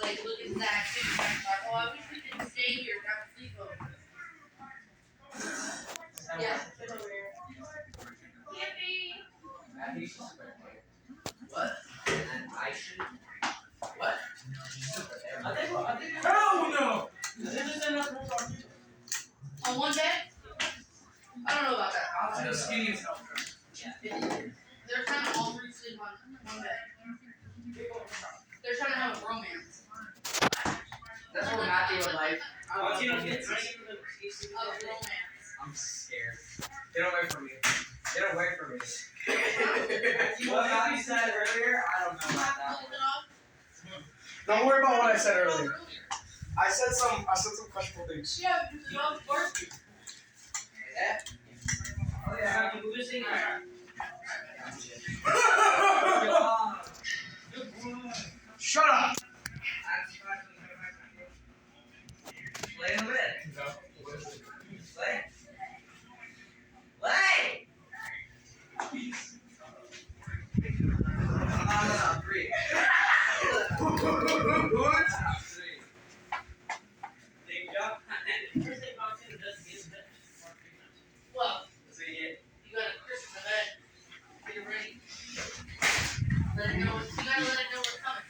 like, look at Zach. Like, oh, I wish we could stay here and have a sleepover. Yeah, sit over here. Yippee! What? And I should. What? I think. Hell no! On one bed? I don't know about that. I'll say skinny as hell. Yeah. They're trying to all three sleep on one bed. They're trying to have a romance. That's what Matthew would like. A romance. I'm scared. Get away from me. Get away from me. What Matthew said earlier, I don't know about that. Don't worry about what I said earlier. I said some questionable things. Yeah, because the dog's barking. Yeah. Oh yeah, you losing? Shut up! Lay in the bed. No. Lay. Lay! No, 3. What? 3. Big job. First thing walks in, doesn't get in bed. Well, So you got a Christmas event. Get it ready. Let it know. You gotta let it know we're coming.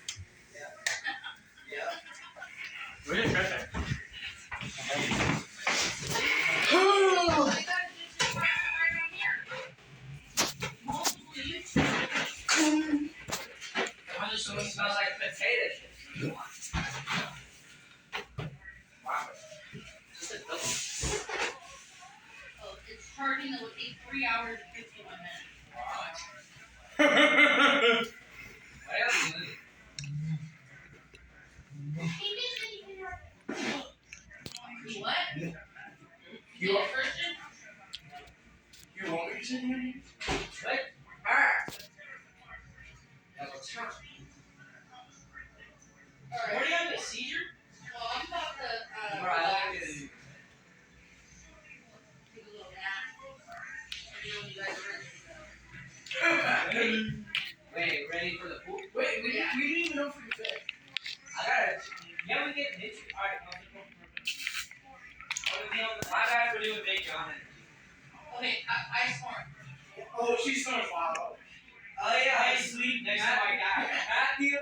Yeah. Where's your treasure? It smells like potato chips. Wow. Just a double. Oh, it's charging that would take 3 hours and 51 minutes. What else is it? What? You You are- a Christian? You want me to sit here? What? Alright. That's what's wrong. Alright. What are you having, a seizure? Well, I'm about to Right. relax. Take a little nap. You know, you guys are ready to go. Wait, ready for the pool? Wait, we didn't even know if we could fit. I gotta. Yeah, we get hit. Alright, my bad for doing Big John. Okay, I smart. Oh, she's gonna follow. Oh yeah, I sleep next to my guy. Matthew,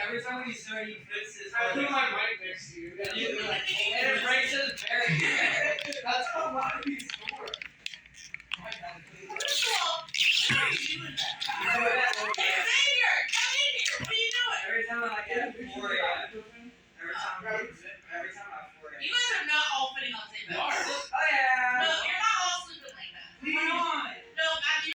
every time we start, he puts his I foot put my mic next to you. and it breaks his barrier. That's how a lot of these work. First of all, why are you doing that? Come in here! Come in here! What are you doing? Every time I get bored,